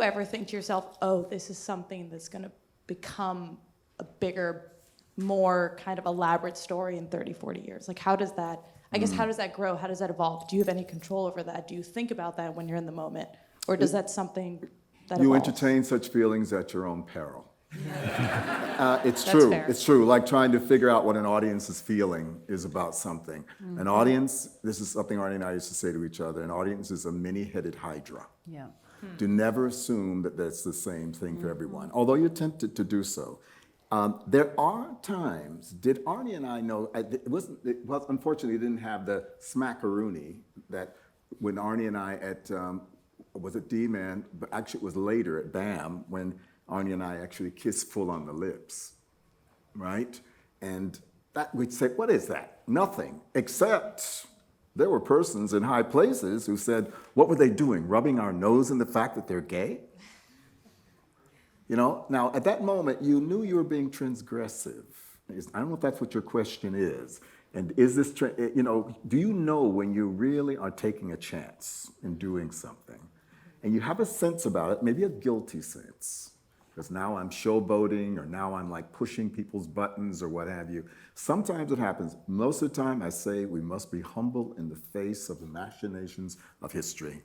[SPEAKER 6] ever think to yourself, oh, this is something that's going to become a bigger more kind of elaborate story in 30, 40 years? Like, how does that, I guess, how does that grow? How does that evolve? Do you have any control over that? Do you think about that when you're in the moment? Or does that something that
[SPEAKER 4] You
[SPEAKER 6] evolves?
[SPEAKER 4] entertain such feelings at your own peril. It's
[SPEAKER 6] That's
[SPEAKER 4] true.
[SPEAKER 6] fair.
[SPEAKER 4] It's true. Like trying to figure out what an audience is feeling is about something. An audience, this is something Arnie and I used to say to each other, an audience is a many-headed hydra.
[SPEAKER 5] Yeah.
[SPEAKER 4] Do never assume that that's the same thing for everyone, although you're tempted to do so. There are times, did Arnie and I know, unfortunately, it didn't have the smackaroonie that when Arnie and I at, was it D-Man, but actually it was later at BAM, when Arnie and I actually kissed full on the lips, right? And that we'd say, what is that? Nothing, except there were persons in high places who said, what were they doing, rubbing our nose in the fact that they're gay? You know, now at that moment, you knew you were being transgressive. I don't know if that's what your question is. And is this, you know, do you know when you really are taking a chance in doing something? And you have a sense about it, maybe a guilty sense, because now I'm showboating or now I'm like pushing people's buttons or what have you. Sometimes it happens. Most of the time I say we must be humble in the face of the machinations of history.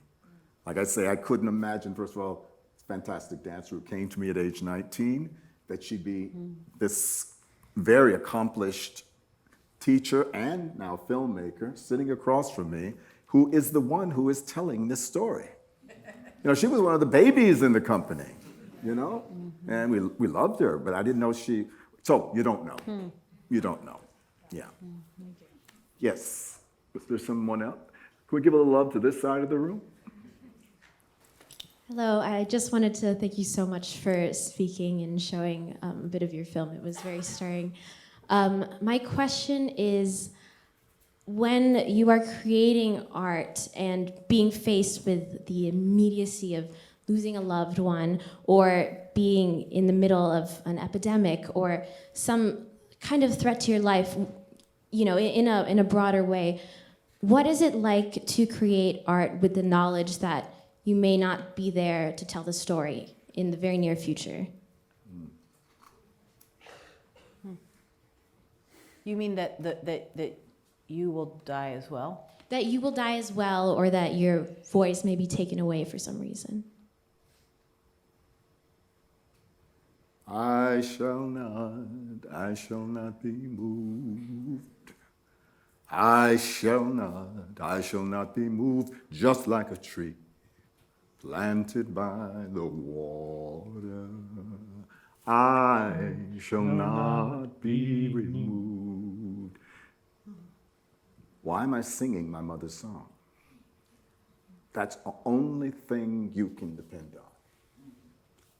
[SPEAKER 4] Like I say, I couldn't imagine, first of all, fantastic dancer who came to me at age 19, that she'd be this very accomplished teacher and now filmmaker sitting across from me, who is the one who is telling this story. You know, she was one of the babies in the company, you know? And we loved her, but I didn't know she, so you don't know. You don't know, yeah. Yes, is there someone else? Can we give a little love to this side of the room?
[SPEAKER 7] Hello, I just wanted to thank you so much for speaking and showing a bit of your film. It was very stirring. My question is, when you are creating art and being faced with the immediacy of losing a loved one or being in the middle of an epidemic or some kind of threat to your life, you know, in a broader way, what is it like to create art with the knowledge that you may not be there to tell the story in the very near future?
[SPEAKER 5] You mean that you will die as well?
[SPEAKER 7] That you will die as well, or that your voice may be taken away for some reason.
[SPEAKER 4] I shall not be moved. I shall not be moved, just like a tree planted by the water. I shall not be removed. Why am I singing my mother's song? That's the only thing you can depend on.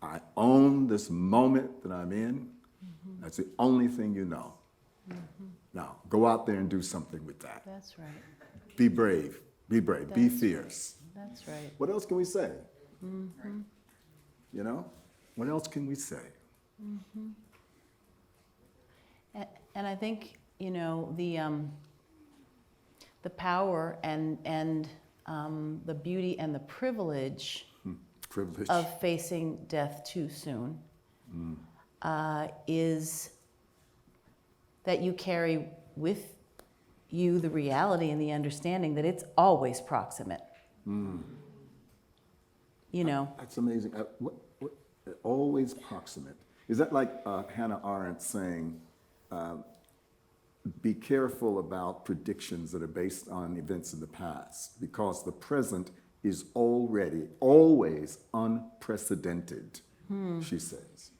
[SPEAKER 4] I own this moment that I'm in. That's the only thing you know. Now, go out there and do something with that.
[SPEAKER 5] That's right.
[SPEAKER 4] Be brave, be fierce.
[SPEAKER 5] That's right.
[SPEAKER 4] What else can we say? You know, what else can we say?
[SPEAKER 5] And I think, you know, the power and the beauty and the privilege of facing death too soon is that you carry with you the reality and the understanding that it's always proximate. You know.
[SPEAKER 4] That's amazing. Always proximate. Is that like Hannah Arendt saying, be careful about predictions that are based on events in the past, because the present is already, always unprecedented, she says.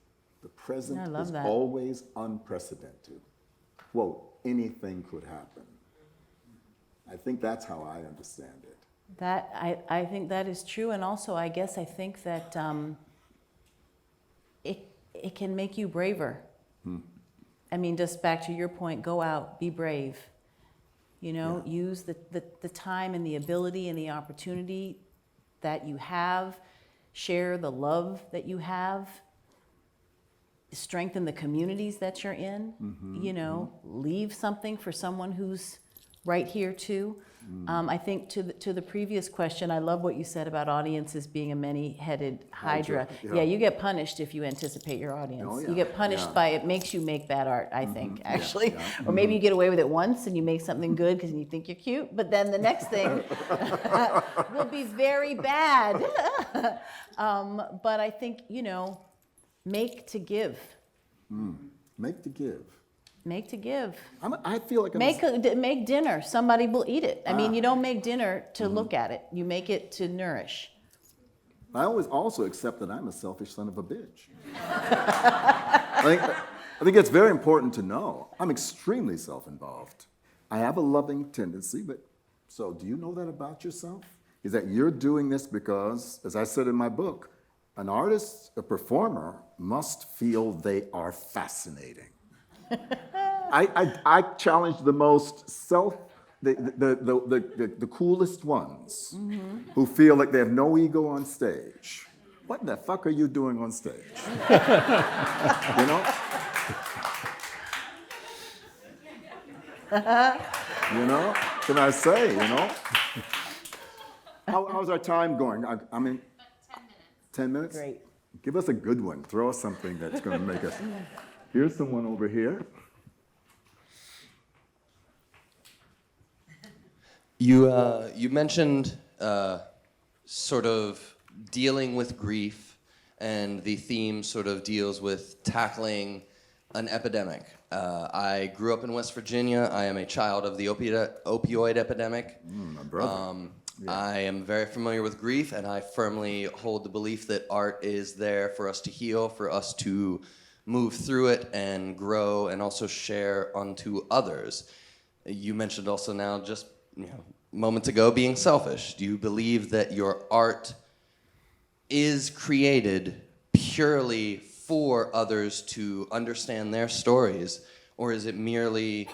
[SPEAKER 4] The present
[SPEAKER 5] I love
[SPEAKER 4] is
[SPEAKER 5] that.
[SPEAKER 4] always unprecedented. Quote, anything could happen. I think that's how I understand it.
[SPEAKER 5] That I think that is true, and also I guess I think that it can make you braver. I mean, just back to your point, go out, be brave. You know, use the time and the ability and the opportunity that you have, share the love that you have, strengthen the communities that you're in, you know, leave something for someone who's right here too. I think to the previous question, I love what you said about audiences being a many-headed hydra.
[SPEAKER 4] Hydra,
[SPEAKER 5] Yeah,
[SPEAKER 4] yeah.
[SPEAKER 5] you get punished if you anticipate your audience.
[SPEAKER 4] Oh, yeah,
[SPEAKER 5] You get punished
[SPEAKER 4] yeah.
[SPEAKER 5] by, it makes you make bad art, I think, actually.
[SPEAKER 4] yeah.
[SPEAKER 5] Or maybe you get away with it once and you make something good because you think you're cute, but then the next thing will be very bad. But I think, make to give.
[SPEAKER 4] Make to give.
[SPEAKER 5] Make to give.
[SPEAKER 4] I feel like I'm
[SPEAKER 5] Make dinner. Somebody will eat it. I mean,
[SPEAKER 4] Ah.
[SPEAKER 5] you don't make dinner to look at it. You make it to nourish.
[SPEAKER 4] I always also accept that I'm a selfish son of a bitch. I think it's very important to know. I'm extremely self-involved. I have a loving tendency, but so do you know that about yourself? Is that you're doing this because, as I said in my book, an artist, a performer, must feel they are fascinating. I challenge the most the coolest ones who feel like they have no ego on stage. What the fuck are you doing on stage? You know? You know? Can I say, you know? How's our time going? I mean, 10 minutes?
[SPEAKER 5] Great.
[SPEAKER 4] Give us a good one. Throw us something that's going to make us. Here's someone over here.
[SPEAKER 8] You mentioned sort of dealing with grief, and the theme sort of deals with tackling an epidemic. I grew up in West Virginia. I am a child of the opioid epidemic.
[SPEAKER 4] My brother.
[SPEAKER 8] I am very familiar with grief, and I firmly hold the belief that art is there for us to heal, for us to move through it and grow, and also share unto others. You mentioned also now, just moments ago, being selfish. Do you believe that your art is created purely for others to understand their stories, or is it merely,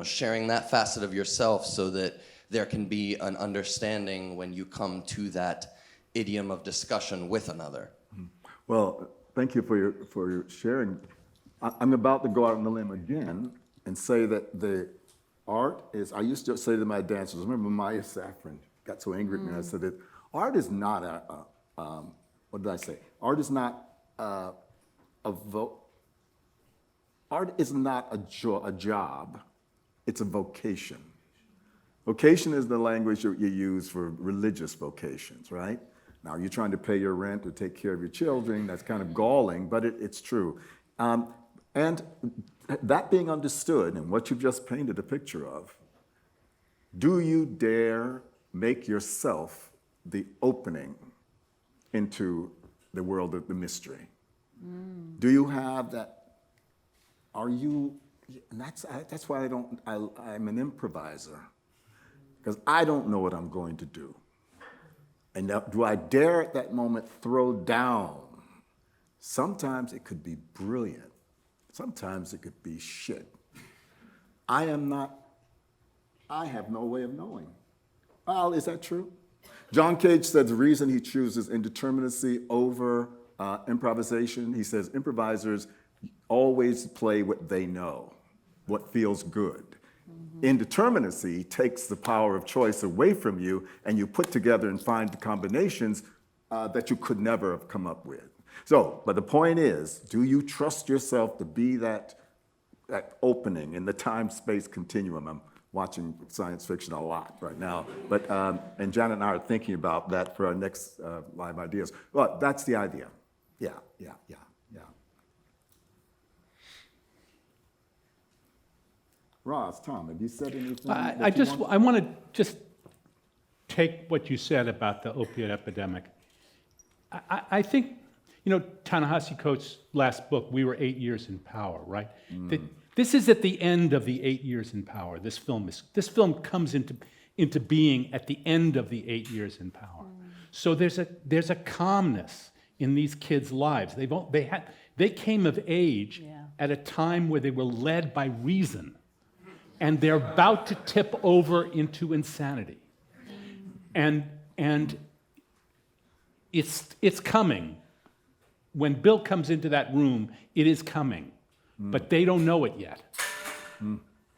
[SPEAKER 8] sharing that facet of yourself so that there can be an understanding when you come to that idiom of discussion with another?
[SPEAKER 4] Well, thank you for your sharing. I'm about to go out on the limb again and say that the art is, I used to say to my dancers, remember Maya Saffron got so angry at me, and I said that art is not what did I say? Art is not art is not a job, it's a vocation. Vocation is the language you use for religious vocations, right? Now, you're trying to pay your rent or take care of your children. That's kind of galling, but it's true. And that being understood, and what you've just painted a picture of, do you dare make yourself the opening into the world of the mystery? Do you have that? Are you? And that's why I'm an improviser, because I don't know what I'm going to do. And now, do I dare at that moment throw down? Sometimes it could be brilliant. Sometimes it could be shit. I have no way of knowing. Well, is that true? John Cage said the reason he chooses indeterminacy over improvisation, he says improvisers always play what they know, what feels good. Indeterminacy takes the power of choice away from you, and you put together and find the combinations that you could never have come up with. So, but the point is, do you trust yourself to be that opening in the time-space continuum? I'm watching science fiction a lot right now, but and Janet and I are thinking about that for our next live ideas. Well, that's the idea. Yeah. Ross, Tom, have you said anything?
[SPEAKER 3] I want to just take what you said about the opiate epidemic. I think, Ta-Nehisi Coates' last book, We Were 8 Years in Power, right? This is at the end of the 8 years in power. This film comes into being at the end of the 8 years in power. So there's a calmness in these kids' lives. They came of age at a time where they were led by reason, and they're about to tip over into insanity. And it's coming. When Bill comes into that room, it is coming, but they don't know it yet.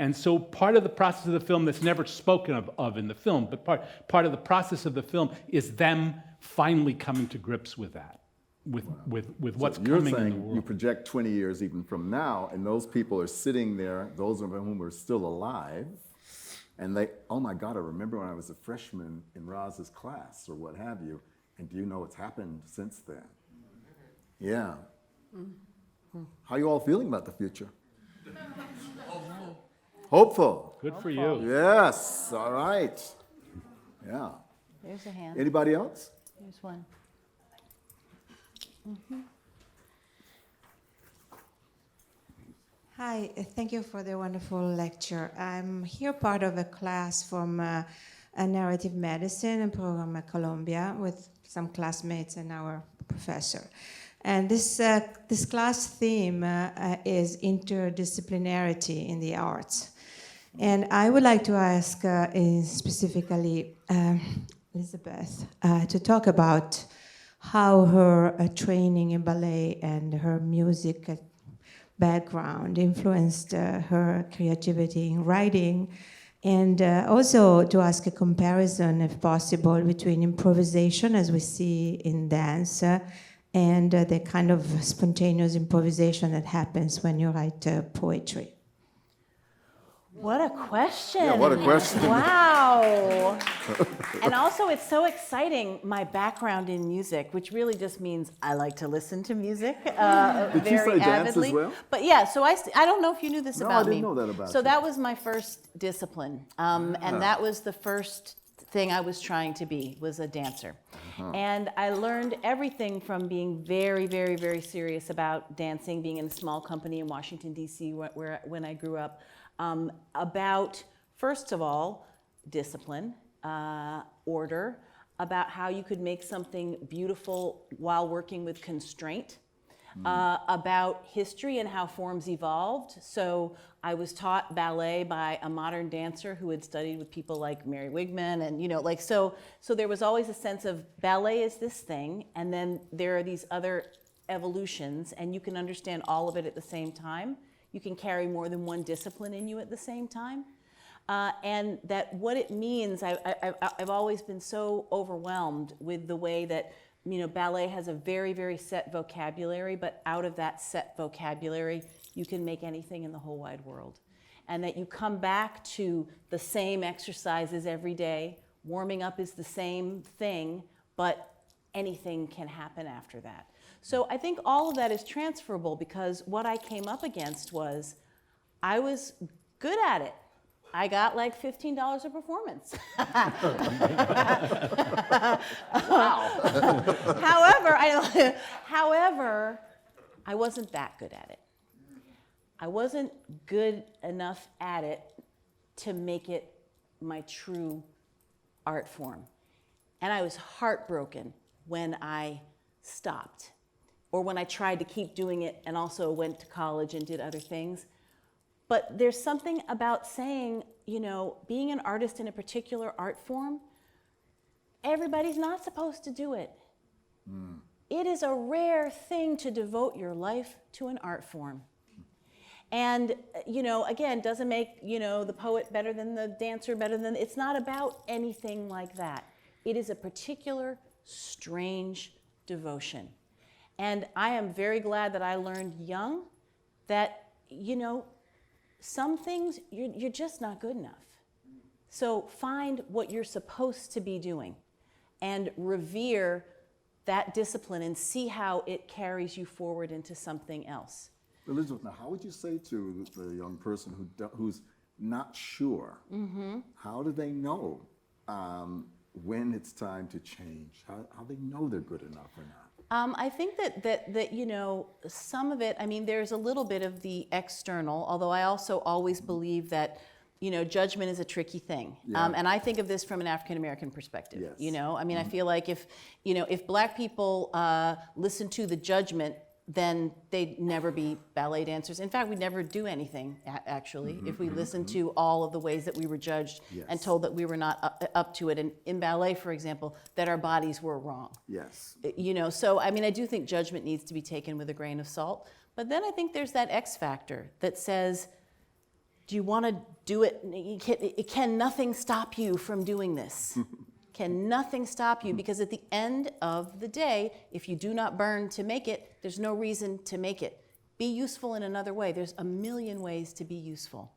[SPEAKER 3] And so part of the process of the film that's never spoken of in the film, but part of the process of the film is them finally coming to grips with that, with what's
[SPEAKER 4] So you're
[SPEAKER 3] coming in the
[SPEAKER 4] saying
[SPEAKER 3] world.
[SPEAKER 4] you project 20 years even from now, and those people are sitting there, those of whom are still alive, and they, oh my God, I remember when I was a freshman in Roz's class or what have you, and do you know what's happened since then? Yeah. How you all feeling about the future? Hopeful.
[SPEAKER 3] Good for you.
[SPEAKER 4] Yes, all right. Yeah.
[SPEAKER 5] There's a hand.
[SPEAKER 4] Anybody else?
[SPEAKER 5] There's one.
[SPEAKER 9] Hi, thank you for the wonderful lecture. I'm here part of a class from a narrative medicine program at Columbia with some classmates and our professor. And this class theme is interdisciplinarity in the arts. And I would like to ask specifically Elizabeth to talk about how her training in ballet and her music background influenced her creativity in writing, and also to ask a comparison, if possible, between improvisation, as we see in dance, and the kind of spontaneous improvisation that happens when you write poetry.
[SPEAKER 5] What a question.
[SPEAKER 4] Yeah, what a question.
[SPEAKER 5] Wow. And also, it's so exciting, my background in music, which really just means I like to listen to music
[SPEAKER 4] Did
[SPEAKER 5] very
[SPEAKER 4] you say dance
[SPEAKER 5] avidly.
[SPEAKER 4] as well?
[SPEAKER 5] But yeah, so I don't know if you knew this
[SPEAKER 4] No,
[SPEAKER 5] about
[SPEAKER 4] I didn't
[SPEAKER 5] me.
[SPEAKER 4] know that about
[SPEAKER 5] So
[SPEAKER 4] you.
[SPEAKER 5] that was my first discipline. And that was the first thing I was trying to be, was a dancer. And I learned everything from being very, very, very serious about dancing, being in a small company in Washington, D.C., when I grew up, about, first of all, discipline, order, about how you could make something beautiful while working with constraint, about history and how forms evolved. So I was taught ballet by a modern dancer who had studied with people like Mary Wigman, and so there was always a sense of ballet is this thing, and then there are these other evolutions, and you can understand all of it at the same time. You can carry more than one discipline in you at the same time. And that what it means, I've always been so overwhelmed with the way that ballet has a very, very set vocabulary, but out of that set vocabulary, you can make anything in the whole wide world. And that you come back to the same exercises every day. Warming up is the same thing, but anything can happen after that. So I think all of that is transferable, because what I came up against was I was good at it. I got like $15 a performance. However, I wasn't that good at it. I wasn't good enough at it to make it my true art form. And I was heartbroken when I stopped, or when I tried to keep doing it and also went to college and did other things. But there's something about saying, being an artist in a particular art form, everybody's not supposed to do it. It is a rare thing to devote your life to an art form. And, again, doesn't make, the poet better than the dancer, it's not about anything like that. It is a particular strange devotion. And I am very glad that I learned young that, some things you're just not good enough. So find what you're supposed to be doing and revere that discipline and see how it carries you forward into something else.
[SPEAKER 4] Elizabeth, now how would you say to the young person who's not sure, how do they know when it's time to change? How they know they're good enough or not?
[SPEAKER 5] I think that some of it, there's a little bit of the external, although I also always believe that, judgment is a tricky thing.
[SPEAKER 4] Yeah.
[SPEAKER 5] And I think of this from an African-American perspective.
[SPEAKER 4] Yes.
[SPEAKER 5] I feel like if Black people listen to the judgment, then they'd never be ballet dancers. In fact, we'd never do anything, actually, if we listened to all of the ways that we were judged and
[SPEAKER 4] Yes.
[SPEAKER 5] told that we were not up to it. And in ballet, for example, that our bodies were wrong.
[SPEAKER 4] Yes.
[SPEAKER 5] So I do think judgment needs to be taken with a grain of salt. But then I think there's that X factor that says, do you want to do it? Can nothing stop you from doing this? Can nothing stop you? Because at the end of the day, if you do not burn to make it, there's no reason to make it. Be useful in another way. There's a million ways to be useful.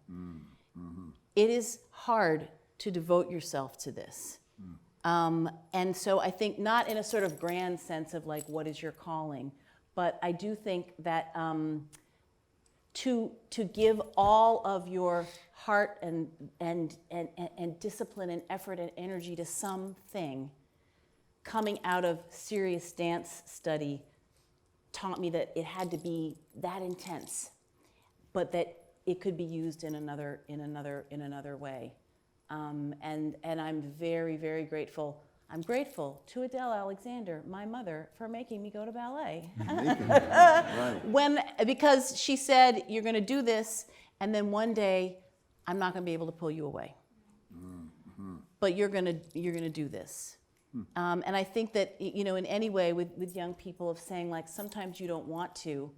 [SPEAKER 5] It is hard to devote yourself to this. And so I think not in a sort of grand sense of like, what is your calling? But I do think that to give all of your heart and discipline and effort and energy to something coming out of serious dance study taught me that it had to be that intense, but that it could be used in another way. And I'm very, very grateful. I'm grateful to Adele Alexander, my mother, for making me go to ballet.
[SPEAKER 4] Right.
[SPEAKER 5] Because she said, you're going to do this, and then one day, I'm not going to be able to pull you away. But you're going to do this. And I think that, you know, in any way with young people of saying, like, sometimes you don't want to,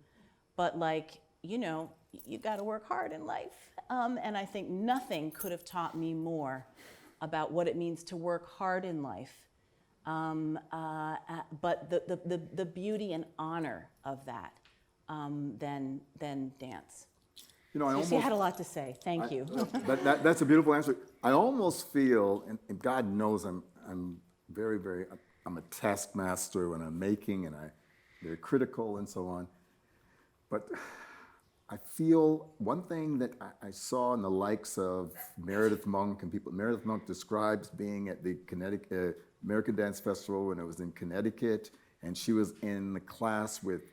[SPEAKER 5] but, like, you know, you got to work hard in life. And I think nothing could have taught me more about what it means to work hard in life, but the beauty and honor of that than dance.
[SPEAKER 4] You know, I
[SPEAKER 5] You
[SPEAKER 4] almost
[SPEAKER 5] see, I had a lot to say. Thank you.
[SPEAKER 4] That's a beautiful answer. I almost feel, and God knows I'm very, I'm a taskmaster when I'm making, and I'm very critical and so on. But I feel one thing that I saw in the likes of Meredith Monk and people. Meredith Monk describes being at the Connecticut American Dance Festival when it was in Connecticut, and she was in the class with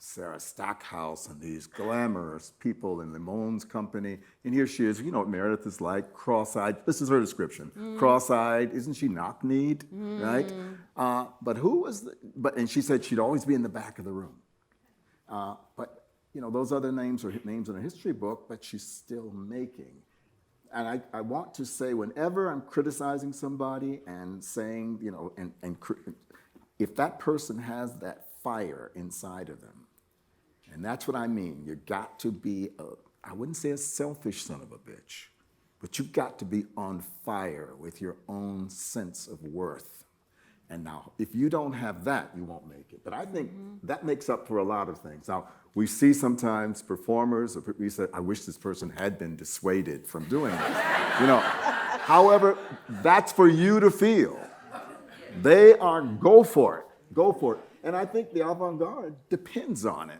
[SPEAKER 4] Sarah Stackhouse and these glamorous people in the Mons Company. And here she is, you know what Meredith is like, cross-eyed. This is her description. Cross-eyed, isn't she knock-kneed, right? But who was, and she said she'd always be in the back of the room. But you know, those other names are names in a history book, but she's still making. And I want to say, whenever I'm criticizing somebody and saying, you know, if that person has that fire inside of them, and that's what I mean, you got to be, I wouldn't say a selfish son of a bitch, but you've got to be on fire with your own sense of worth. And now, if you don't have that, you won't make it. But I think that makes up for a lot of things. Now, we see sometimes performers, we say, I wish this person had been dissuaded from doing this. You know, however, that's for you to feel. They are, go for it. And I think the avant-garde depends on it.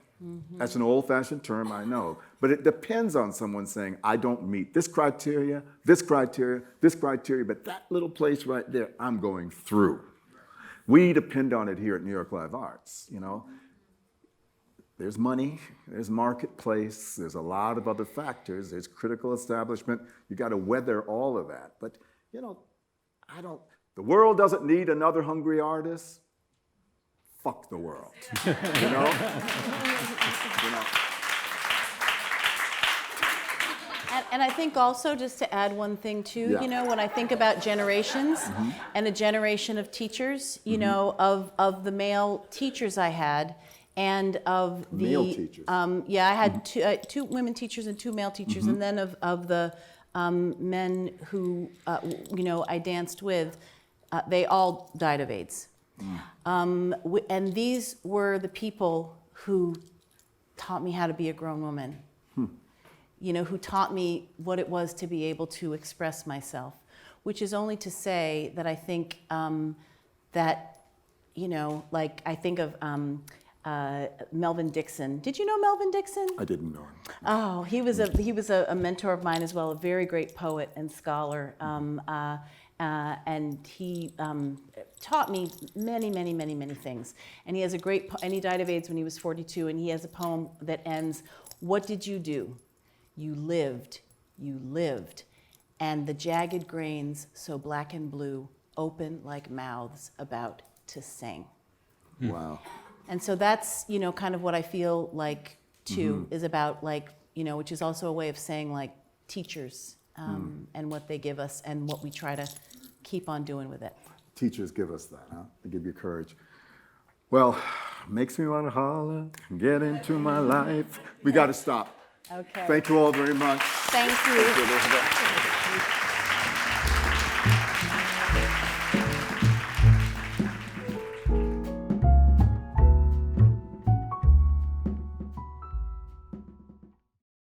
[SPEAKER 4] That's an old-fashioned term, I know. But it depends on someone saying, I don't meet this criteria, this criteria, this criteria, but that little place right there, I'm going through. We depend on it here at New York Live Arts, you know. There's money, there's marketplace, there's a lot of other factors, there's critical establishment. You got to weather all of that. But, you know, the world doesn't need another hungry artist. Fuck the world, you know?
[SPEAKER 5] And I think also, just to add one thing too,
[SPEAKER 4] Yeah.
[SPEAKER 5] you know, when I think about generations and a generation of teachers, you know, of the male teachers I had, and of the
[SPEAKER 4] Male teachers.
[SPEAKER 5] I had two women teachers and two male teachers, and then of the men who you know, I danced with, they all died of AIDS. And these were the people who taught me how to be a grown woman. You know, who taught me what it was to be able to express myself, which is only to say that I think that, you know, like I think of Melvin Dixon. Did you know Melvin Dixon?
[SPEAKER 4] I didn't know him.
[SPEAKER 5] Oh, he was a mentor of mine as well, a very great poet and scholar. And he taught me many things. And he has a great, and he died of AIDS when he was 42, and he has a poem that ends, "What did you do? You lived, and the jagged grains, so black and blue, open like mouths about to sing."
[SPEAKER 4] Wow.
[SPEAKER 5] And so that's, you know, kind of what I feel like, too, is about, like, you know, which is also a way of saying, like, teachers and what they give us and what we try to keep on doing with it.
[SPEAKER 4] Teachers give us that, huh? They give you courage. Well, makes me want to holler, get into my life. We got to stop.
[SPEAKER 5] Okay.
[SPEAKER 4] Thank you all very much.
[SPEAKER 5] Thank you.
[SPEAKER 4] Thank you, Elizabeth.